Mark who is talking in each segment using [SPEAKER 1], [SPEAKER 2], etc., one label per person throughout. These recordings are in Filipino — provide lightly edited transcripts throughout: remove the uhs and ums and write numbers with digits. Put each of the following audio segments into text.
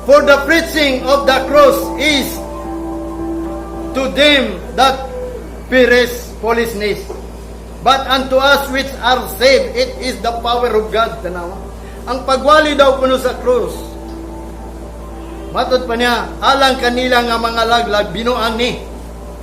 [SPEAKER 1] For the preaching of the cross is to them that perish foolishness, but unto us which are saved, it is the power of God. Tanawa. Ang pagwali daw kuno sa cross, matod pa niya, alang kanila nga mga laglag, binuang ni,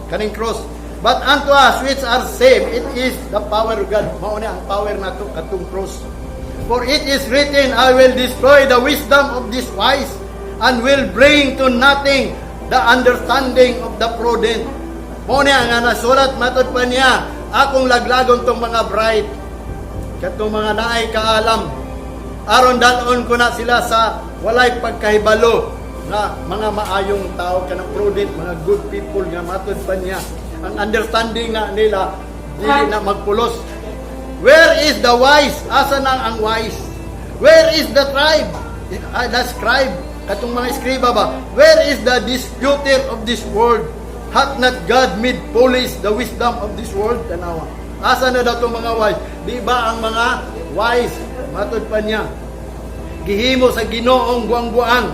[SPEAKER 1] kaning cross. But unto us which are saved, it is the power of God. Mao ni ang power nato katong cross. For it is written, I will destroy the wisdom of this wise, and will bring to nothing the understanding of the prudent. Mao ni ang nasulat, matod pa niya, akong laglagon tong mga bright, katong mga naay kaalam, aron dalon ko na sila sa walay pagkahibalo, na mga maayong tao, kanang prudent, mga good people nga matod pa niya. Ang understanding na nila, dili na magpulos. Where is the wise? Asa nang ang wise? Where is the tribe? The scribe, katong mga skriba ba? Where is the disputer of this world? Hath not God made foolish the wisdom of this world? Tanawa. Asa na daw itong mga wise? Di ba ang mga wise, matod pa niya, gihimo sa Ginoong guang-guang,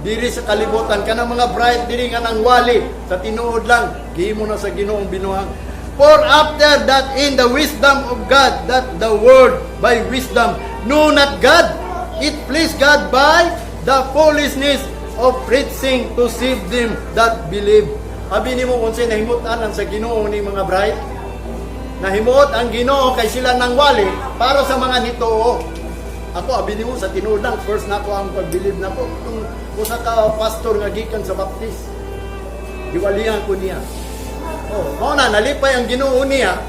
[SPEAKER 1] diri sa kalibutan, kanang mga bright, diri nga nang wali, sa tinuod lang, gihimo na sa Ginoong binuhang. For after that, in the wisdom of God, that the world by wisdom know not God, it pleased God by the foolishness of preaching to save them that believe. Abi nimo unsay nahimutan ang sa Ginoo ni mga bright? Nahimuot ang Ginoo kay sila nang wali para sa mga nitoo. Ako abi nimo sa tinuod lang, first na ko ang pag-believe na ko. Kung usa ka pastor nga gikan sa baptist, giwalihan ko niya. Oh, mao na nalipay ang Ginoo niya,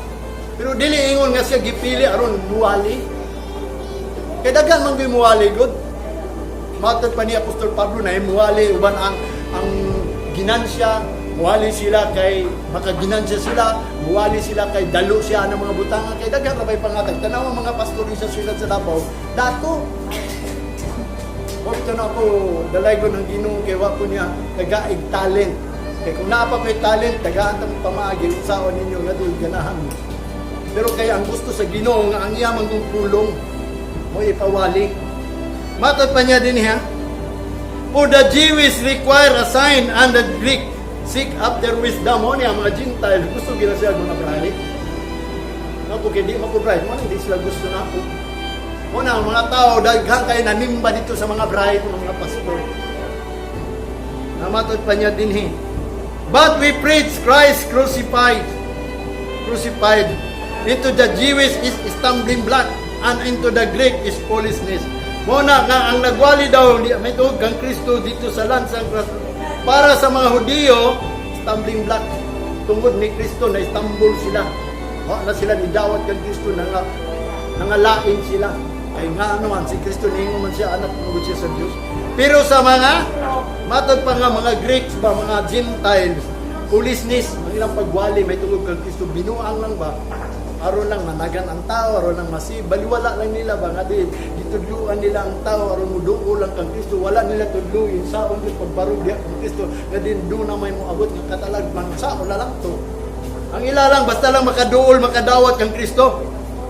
[SPEAKER 1] pero dili ingon nga siya gipili aron muwali. Kay daghan man gyud muwali gud. Matod pa ni Apostol Pablo na muwali uban ang ginansya, muwali sila kay makaginansya sila, muwali sila kay dalo siya ng mga butangan, kay daghan ra bay pangatag. Tanaw ang mga pastor sa sila sa Davao, dato. Ito na ako, dalay ko ng Ginoo kay wa ko niya tagaig talent. Kaya kung naapa ko'y talent, tagaan tamang pamagi, usawan ninyo nga doon ganahan. Pero kaya ang gusto sa Ginoo nga ang iyamang kong pulong, mo ipawali. Matod pa niya din ha? For the Jews require a sign, and the Greek seek after wisdom. Mo niya mga Gentile, gusto gila siya mga brahit. Ako kaya di makubrahit, mo hindi sila gusto na ako. Mo na, mga tao, daghang kayo nanimba dito sa mga brahit, mga pastor. Namatod pa niya din he. But we preach Christ crucified. Crucified. Into the Jewish is stumbling block, and into the Greek is foolishness. Muna nga ang nagwali daw, may tuhog kang Kristo dito sa lansang cross. Para sa mga Hudiyo, stumbling block. Tungod ni Kristo na istambul sila. Na sila nidawat kang Kristo, nangalain sila. Kaya nga naman, si Kristo ningon man siya, anak ng siya sa Diyos. Pero sa mga, matod pa nga mga Greeks ba, mga Gentiles, foolishness, ang ilang pagwali, may tungod kang Kristo, binuang lang ba? Aron lang managan ang tao, aron lang baliwala lang nila ba, nga di, ditudluan nila ang tao, aron muduo lang kang Kristo, wala nila tudluin, saon yung pagbarog diya kang Kristo, nga din doon na may muabot ng katalag, man, saon na lang to. Ang ila lang, basta lang makaduol, makadawat kang Kristo.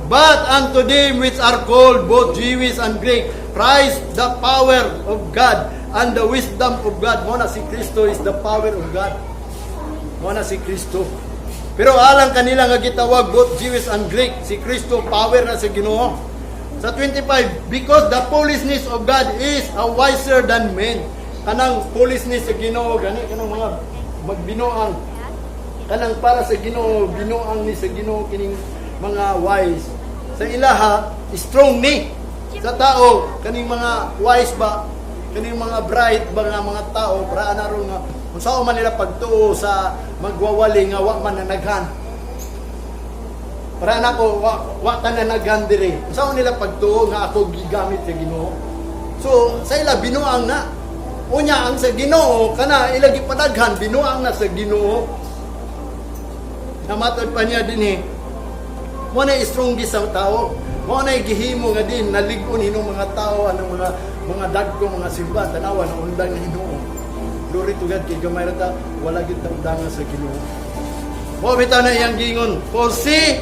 [SPEAKER 1] But unto them which are called, both Jewish and Greek, Christ the power of God and the wisdom of God. Muna si Kristo is the power of God. Muna si Kristo. Pero alang kanila nga gitawag, both Jewish and Greek, si Kristo power na sa Ginoo. Sa 25, because the foolishness of God is a wiser than men. Kanang foolishness sa Ginoo, gani kanang mga magbinuang. Kanang para sa Ginoo, binuang ni sa Ginoo kining mga wise. Sa ilaha, strong ni. Sa tao, kaning mga wise ba, kaning mga bright ba nga mga tao, para na ron nga, kung saan man nila pagtuo sa magwawali nga wa man nanaghan. Para na ko, wa ka nanaghan diri. Kung saan nila pagtuo nga ako gigamit sa Ginoo. So, sa ila, binuang na. Unya, ang sa Ginoo, kana ilagi padaghan, binuang na sa Ginoo. Namatod pa niya din eh. Mo na strongest sa tao. Mo na gihimo nga din naligon hinong mga tao anong mga dagko mga simba tanawa na undang na Ginoo. Glory to God kay gamay ra ta wala gid ta undangan sa Ginoo. Mo bitaw na iyang gingon. For see,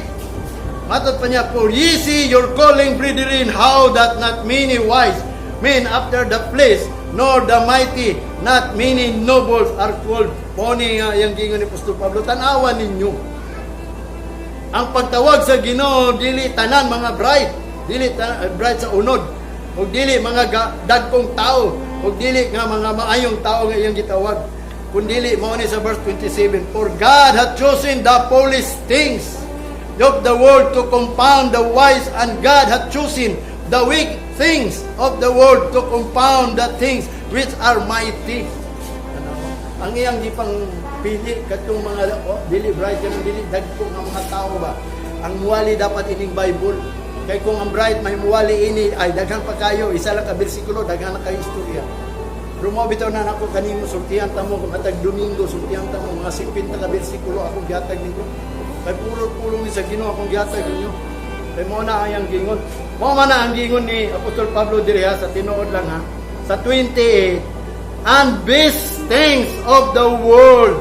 [SPEAKER 1] matod pa niya, for ye see your calling brethren, how that not many wise men after the flesh, nor the mighty, not many nobles are called. Poni nga yung gingon ni Apostol Pablo, tanawa ninyo. Ang pagtawag sa Ginoo dili tanan mga bride, dili bride sa unod, o dili mga dagkong tao, o dili nga mga maayong tao nga iyang gitawag. Kundili mao ni sa verse 27, for God hath chosen the foolish things of the world to confound the wise, and God hath chosen the weak things of the world to confound the things which are mighty. Ang iyang gipang pili katong mga dili bright kanang dili dagko nga mga tao ba. Ang muwali dapat ining Bible. Kay kung ang bright may muwali ini ay daghan pa kayo, isa lang ka bersikulo, daghan na kayo istorya. Pero mo bitaw na nako kanimo sultihan ta mo matag Domingo, sultihan ta mo mga 50 ka bersikulo akong gihatag nito. Kay pulong ni sa Ginoo akong gihatag ninyo. Kay mo na ang gingon. Mo man ang gingon ni Apostol Pablo diriha sa tinuod lang ha. Sa 28, and these things of the world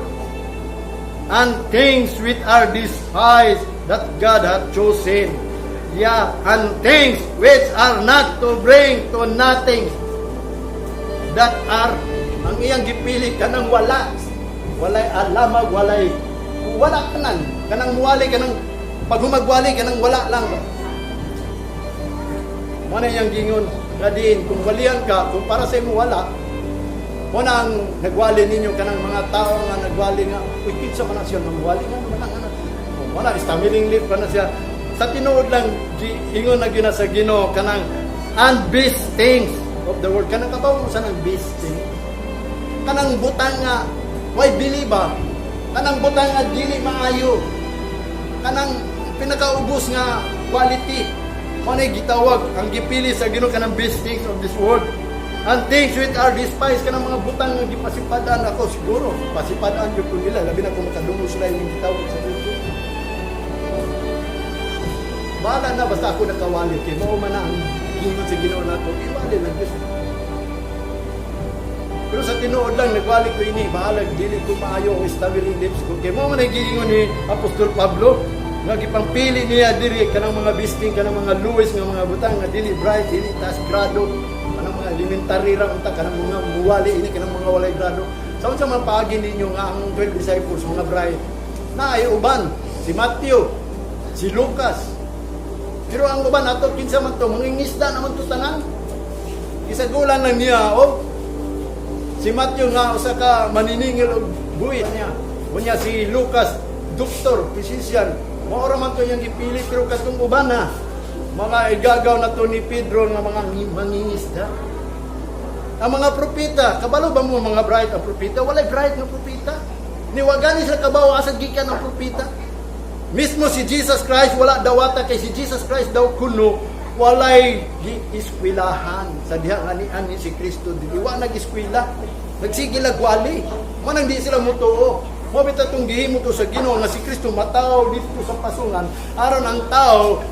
[SPEAKER 1] and things which are despised that God hath chosen, yeah, and things which are not to bring to nothing, that are ang iyang gipili kanang wala, walay alamag, wala kanan, kanang muwali kanang paghumagwali kanang wala lang. Mo na iyang gingon kadin kung walian ka kung para sa imo wala, mo na ang nagwali ninyo kanang mga tao nga nagwali nga uy kinsa man siya magwali nga man mo na istamiling lip kana siya sa tinuod lang ingon na gyud sa Ginoo kanang and these things of the world kanang kabaw mo sa nang beast kanang butang nga why believe ba kanang butang nga dili maayo kanang pinakaubos nga quality mo na gitawag ang gipili sa Ginoo kanang beast things of this world and things which are despised kanang mga butang nga gipasipadan ako siguro pasipadan jud ko nila labi na kung makadungog sila yung gitawag sa Ginoo. Bahala na basta ako nakawali kay mao man ang gingon sa Ginoo nato iwali lang Dios. Pero sa tinuod lang nagwali ko ini bahala dili ko maayo ang stability lips ko kay mao man ang gingon ni Apostol Pablo nga gipangpili niya diri kanang mga bisting kanang mga luwes nga mga butang nga dili bright dili taas grado kanang mga elementary ra unta kanang mga muwali ini kanang mga walay grado sa unsa man paagi ninyo nga ang 12 disciples mga bright na ay uban si Matthew si Lucas pero ang uban ato kinsa man to mangingisda naman to tanan gisagulan lang niya si Matthew nga usa ka maniningil og buhit niya unya si Lucas doktor physician mao ra man to yang gipili pero katong uban na mga igagaw na to ni Pedro nga mga mangingisda. Ang mga propeta, kabalo ba mo mga bright ang propeta? Walay bright nga propeta. Niwagani sa kabaw asad gikan ang propeta. Mismo si Jesus Christ wala dawata kay si Jesus Christ daw kuno walay giiskwilahan sa diha nga ni si Kristo dili wa nag-eskwela. Nagsige lagwali. Mo nang di sila mutuo. Mo bitaw tong gihimo to sa Ginoo nga si Kristo mataw dito sa pasungan aron ang tao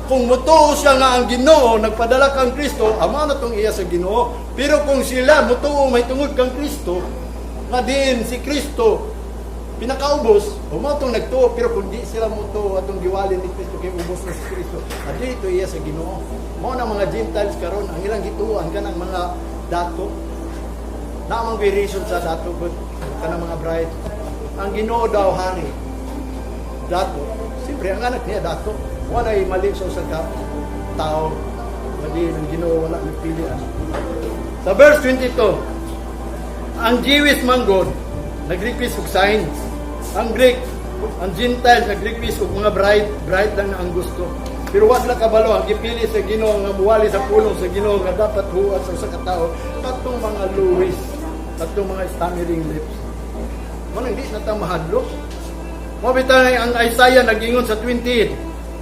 [SPEAKER 1] kung mutuo siya nga ang Ginoo nagpadala kang Kristo amo na tong iya sa Ginoo. Pero kung sila mutuo may tungod kang Kristo nga din si Kristo pinakaubos amo tong nagtuo pero kung di sila mutuo atong giwali ni Kristo kay ubos na si Kristo adito iya sa Ginoo. Mao na mga Gentiles karon ang ilang gituan kanang mga dato na ang variation sa dato kanang mga bride ang Ginoo daw hari dato siyempre ang anak niya dato wala ay mali sa tao hindi ang Ginoo wala nagpilian. Sa verse 22 ang Jewish manggod nag-request og sign ang Greek ang Gentiles nag-request og mga bright lang na ang gusto pero wa sila kabalo ang gipili sa Ginoo nga muwali sa pulong sa Ginoo nga dapat huwat sa usa ka tawo katong mga luwis katong mga stammering lips mo nang di na ta mahadlok. Mo bitaw ang Isaiah nagingon sa 28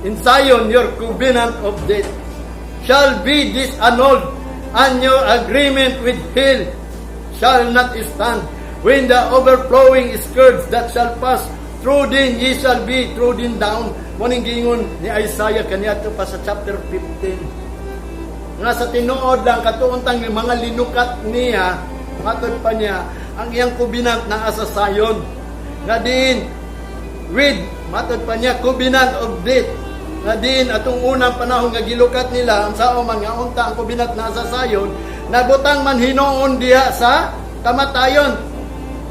[SPEAKER 1] in Zion your covenant of death shall be disannulled and your agreement with hell shall not stand when the overflowing scourge that shall pass through din ye shall be trodden down. Mo ning gingon ni Isaiah kaniadto pa sa chapter 15 nga sa tinuod lang katuontang mga linukat niya matod pa niya ang iyang covenant na asa Zion nga din with matod pa niya covenant of death nga din atong unang panahon nga gilukat nila ang sao man nga unta ang covenant na asa Zion nabutang man hinoon diha sa kamatayon.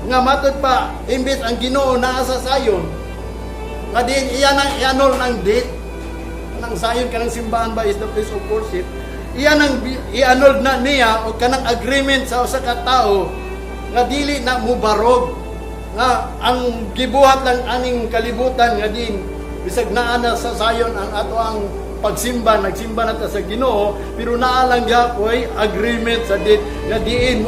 [SPEAKER 1] Nga matod pa, imbis ang Ginoo naa sa sayon, nga din iyan ang ianol ng date, ng sayon kanang simbahan ba is the place of worship, iyan ang ianol na niya o kanang agreement sa usa ka tawo nga dili na mubarog, nga ang gibuhat lang aning kalibutan nga din bisag naa na sa sayon ang ato ang pagsimba, nagsimba na ta sa Ginoo, pero naa lang gyapon agreement sa date nga diin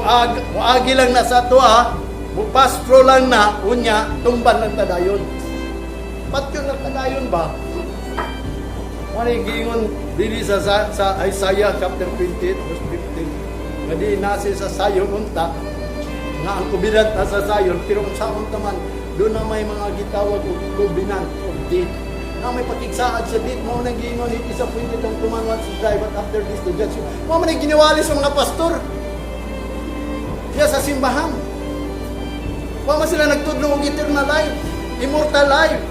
[SPEAKER 1] muagi lang na sa tuwa, mupastro lang na, unya, tumban ng tadayon. Ba't yun ang tadayon ba? Manigingon dili sa Isaiah chapter 28 verse 15. Nga di nasi sa sayon unta, nga ang kubirat na sa sayon, pero kung sa unta man, doon na may mga gitawag o kubinan of death. Na may pakigsaad sa death, mo nang gingon, it is appointed ang tumanwat sa die, but after this to judge you. Mo man giniwali sa mga pastor. Kaya sa simbahan. Wa man sila nagtudlo og eternal life, immortal life.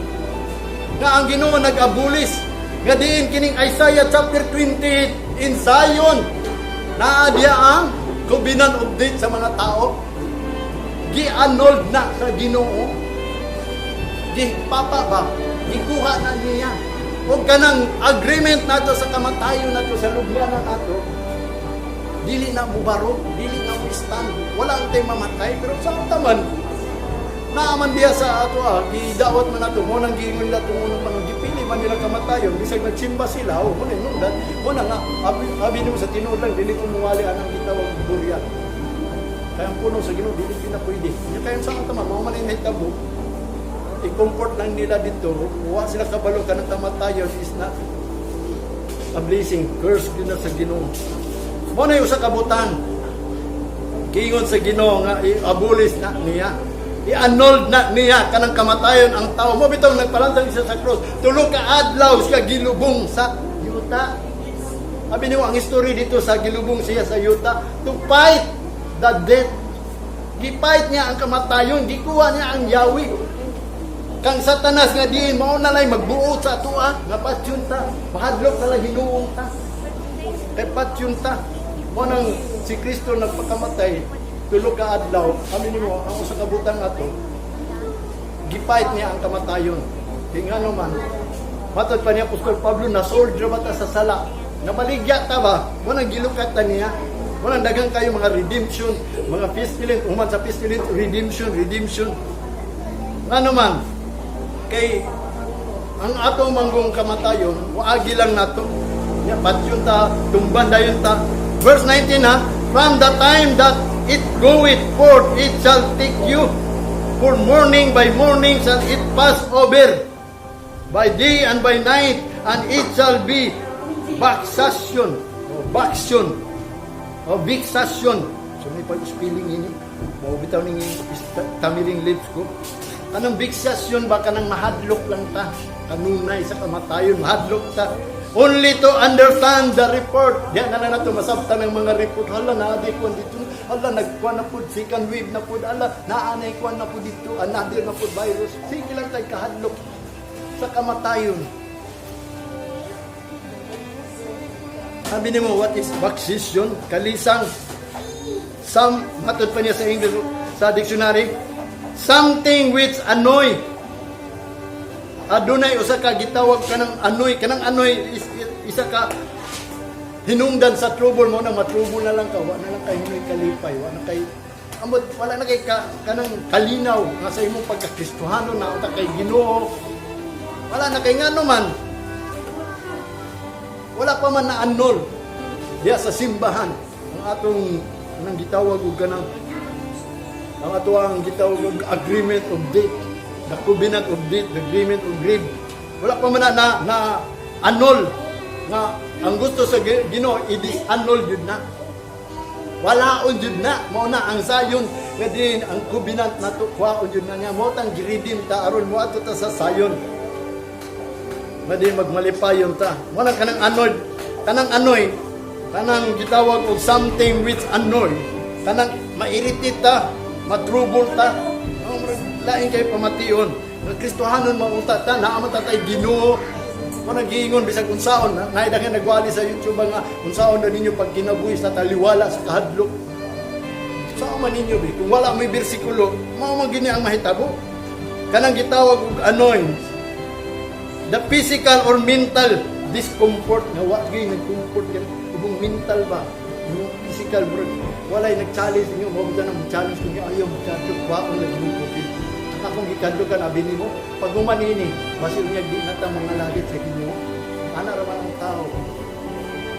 [SPEAKER 1] Nga ang Ginoo nag-abulis. Nga diin kining Isaiah chapter 28 in Zion. Naa diya ang covenant of death sa mga tao. Gi-annulled na sa Ginoo. Papa ba? Gikuha na niya. O kanang agreement nato sa kamatayon nato sa lubyanan nato. Dili na mubarog, dili na mo stand. Wala ang tayo mamatay, pero sa taman naaman diya sa ato gidawat man nato mo nang giingon nila tungod mga gipili man nila kamatayon bisag nagsimba sila mo ni nundan mo na nga abi nimo sa tinuod lang dili ko muwali anang gitawag buryan kaya ang puno sa Ginoo dili na pwede nya kaya sa tama mo man ni tabo i-comfort lang nila dito wa sila kabalo kanang kamatayon is not a blessing curse gina sa Ginoo mo na usa ka butang giingon sa Ginoo nga i-abolish na niya i-annulled na niya kanang kamatayon ang tao mo bitaw nagpalantang siya sa cross tulo ka adlaw siya gilubong sa yuta. Abi niyo ang history dito sa gilubong siya sa yuta to fight the death. Gifight niya ang kamatayon, gikuha niya ang yawi. Kang Satanas nga diin mao na lay magbuot sa atoa nga patyunta mahadlok na lang hinuong ta kay patyunta mo nang si Kristo nagpakamatay tulo ka adlaw, kami nimo ang usa ka butang ato gifight niya ang kamatayon. Tingano man matod pa niya Apostol Pablo na soldier bata sa sala na maligya ta ba mo nang gilukat ta niya mo nang daghang kayo mga redemption mga pestilence human sa pestilence redemption ano man kay ang atong manggong kamatayon waagi lang nato nya patyon ta tumban dayon ta verse 19 ha from the time that it goeth forth, it shall take you, for morning by morning shall it pass over, by day and by night, and it shall be vexation, So may pag-spelling ini, mabitaw ning tamiling lips ko. Kanang vexation ba kanang mahadlok lang ta, kanunay sa kamatayon, mahadlok ta. Only to understand the report. Diyan na nato masabtan ng mga report. Hala, naaday ko dito. Hala, nagkuha na po, second wave na po. Hala, naanay kuha na po dito. Another na po virus. Sige lang tayo kahadlok sa kamatayon. Sabi niyo mo, what is vexation? Kalisang. Some, matod pa niya sa English, sa dictionary. Something which annoy. Adunay usa ka gitawag kanang anoy is isa ka hinungdan sa trouble mo na matrouble na lang ka wa na lang kay hinoy kalipay wa na kay amot wala na kay kanang kalinaw nga sa imong pagkakristohano na uta kay Ginoo wala na kay ngano man wala pa man na annul diya sa simbahan ang atong nang gitawag og kanang ang ato ang gitawag og agreement of death. The covenant of death, the agreement of grave. Wala pa man na annul nga ang gusto sa Ginoo i-annul jud na. Wala on jud na mao na ang sayon nga din ang covenant nato kuha on jud na niya mo tang giredeem ta aron mo ato ta sa sayon. Nga din magmalipayon ta. Wala kanang annul, kanang anoy, kanang gitawag og something which annoy. Kanang ma-irritate ta, matrouble ta. Lain kayo pamation. Ng Kristohanon maunta ta, naaman ta tayo Ginoo. Kung nag-iingon, bisag unsaon, naidagan nagwali sa YouTube nga, unsaon na ninyo pag kinabuhi sa taliwala, sa kahadlok. Saan man ninyo, be? Kung wala may bersikulo, maumang gini ang mahitabo. Kanang gitawag og annoyance. The physical or mental discomfort, nga wala gini nag-comfort yan. Ibong mental ba? Yung physical, bro. Wala'y nag-challenge ninyo, mabita na mag-challenge ninyo, ayaw mag-challenge, waon lang yung COVID. Akong gikadlo ka na binimo, pag umanini, basil niya di nata mga lagit sa Ginoo. Ana raman ang tao.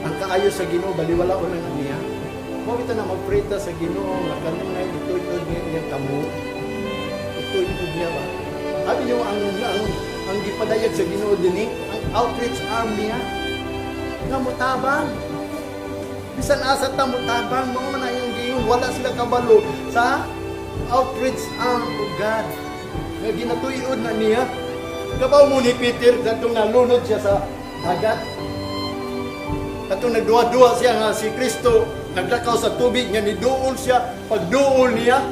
[SPEAKER 1] Ang kaayo sa Ginoo baliwala ko lang niya. Mo kita na magpreta sa Ginoo nga kanunay ito niya iyang kamo. Ito niya ba? Abi niyo ang gipadayag sa Ginoo dinhi, ang outreach arm niya. Nga motabang. Bisan asa ta motabang mo man yung giyon, wala sila kabalo sa outreach arm of God. Nga ginatuyod na niya. Kabaw mo ni Peter, datong nalunod siya sa dagat. Datong nagduwa-duwa siya nga si Kristo, naglakaw sa tubig, nga niduol siya. Pagduol niya,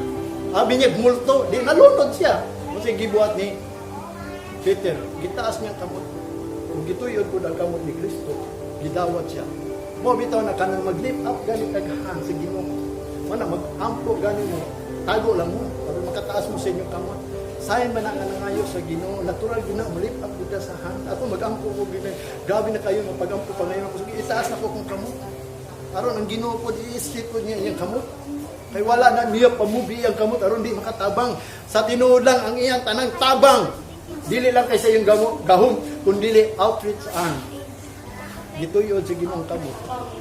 [SPEAKER 1] abi niya multo, di nalunod siya. Kasi gibuhat ni Peter, gitaas niyang kamot. Kung gituyod ko ang kamot ni Kristo, gidawat siya. Mo bitaw na kanang mag-lift up, ganit agahan sa Ginoo. Mana mag-ampo, ganit mo. Tago lang mo, para makataas mo sa inyong kamot. Sayan man ang nangayo sa Ginoo, natural gina malip up kita sa hand. Ako mag-ampo ko gina. Gabi na kayo mapag-ampo pa ngayon ako. Sige, itaas na ko kung kamot. Aron ang Ginoo po i-strip ko niya iyang kamot. Kay wala na niya pamubi ang kamot aron di makatabang. Sa tinuod lang ang iyang tanang tabang. Dili lang kay sa iyong gahom, kundi outreach arm. Gituyod sa Ginoong kamot.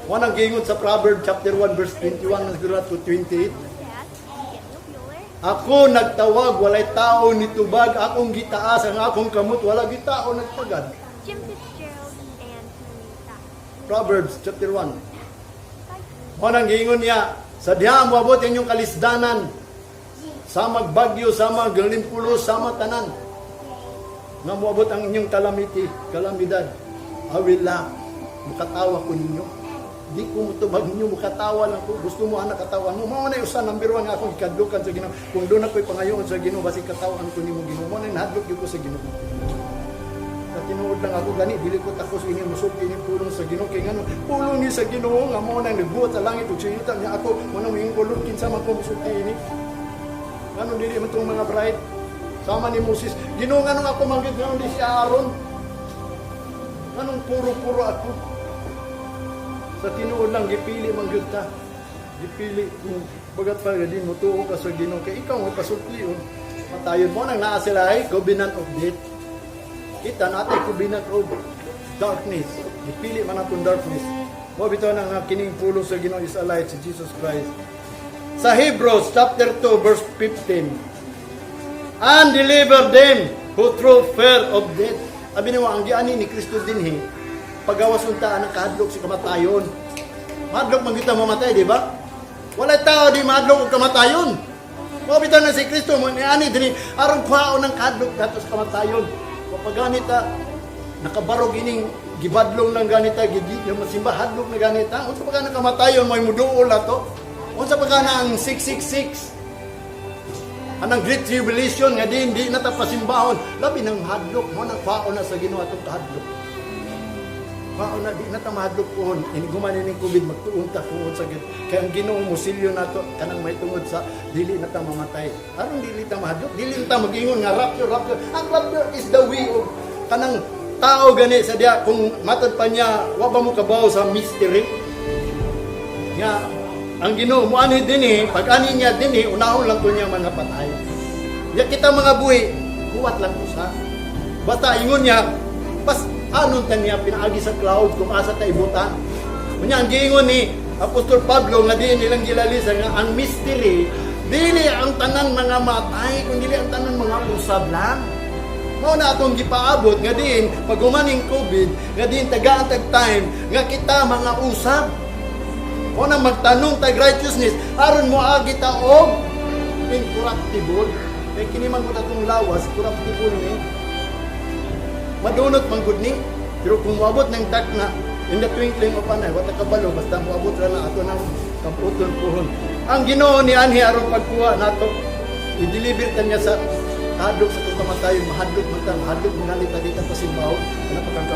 [SPEAKER 1] Wanang gingon sa Proverbs chapter 1 verse 21 to 28. Ako nagtawag, walay tao nitubag, akong gitaas, ang akong kamot, wala gitao nagtagad.
[SPEAKER 2] Jim Fitzgerald and Marita.
[SPEAKER 1] Proverbs chapter 1. Manang giingon niya, sa diha moabot inyong kalisdanan, sa magbagyo, sa maglimpulo, sa matanan. Nga moabot ang inyong kalamidad. Awila, makatawa ko ninyo. Di ko mutubag ninyo, makatawa lang ko. Gusto mo anak katawan mo. Mga na usan, number 1 nga akong ikadlukan sa Ginoo. Kung doon ako'y pangayoon sa Ginoo, basi katawan ko nimo Ginoo. Mga na nahadlok ko sa Ginoo. At tinuod lang ako gani, dili ko takos ini musog ini pulong sa Ginoo. Kaya nga, pulong ni sa Ginoo, nga mo nang nagbuhat sa langit, ug siyutan niya ako, manang yung pulong, kinsa man ko musog ini. Ganon dili man itong mga bride. Sama ni Moses. Ginoo nga nung ako manggit nga di si Aaron. Anong puro-puro ako. Sa tinuod lang, gipili man gyud ta. Gipili kung bagat pa di mo tuo ka sa Ginoo kay ikaw may pasukli on. Matayon mo nang naa sila ay covenant of death. Kita natin covenant of darkness. Gipili man atong darkness. Mo bitaw nang kining pulong sa Ginoo is a light si Jesus Christ. Sa Hebrews chapter 2 verse 15. And deliver them who through fear of death. Abi niyo ang giani ni Kristo dinhi. Pagawas untaan ang kahadlok si kamatayon. Mahadlok man kita mamatay, di ba? Wala tao di mahadlok og kamatayon. Mabitan na si Kristo mo ni ani dinhi aron kuhaon ng kahadlok datos kamatayon. Papaganita nakabarog ining gibadlong lang ganita gigi yung masimba hadlok na ganita. Unsa pa kana kamatayon mo imuduol ato? Unsa pa kana ang 666? Anang Great Tribulation nga di na ta pasimbahon. Labi ng hadlok mo nang kuhaon na sa Ginoo atong kahadlok. Mao na di na ta mahadlok pohon ini gumanin ning COVID magtuon ta kuon sa kay ang Ginoo musilyo nato kanang may tungod sa dili na ta mamatay aron dili ta mahadlok dili ta magingon nga rapture ang rapture is the way of kanang tao gani sa dia kung matod pa niya wa ba mo kabaw sa mystery nga ang Ginoo mo ani dinhi pag ani niya dinhi unahon lang ko niya mga patay ya kita mga buhi kuwat lang ko sa basta ingon niya pas anon ta niya pinaagi sa cloud kung asa ta ibutan. Unya ang giingon ni Apostol Pablo nga di nilang gilalisa nga ang mystery dili ang tanan mga matay kundi dili ang tanan mga usab lang. Mao na atong gipaabot nga diin pag humaning COVID nga diin tagaan tag time nga kita mga usab. Mao na magtanong tag righteousness aron mo agi ta og incorruptible. Kay kini man gud atong lawas corruptible ni. Madunot man gud ni pero kung moabot ng tak na in the twinkling of an eye wata kabalo basta moabot ra na ato nang kaputon pohon ang Ginoo ni anhi aron pagkuha nato i-deliver ta niya sa hadlok sa kamatayon mahadlok man ta mahadlok man ta di ta pasimbaw ana pa kang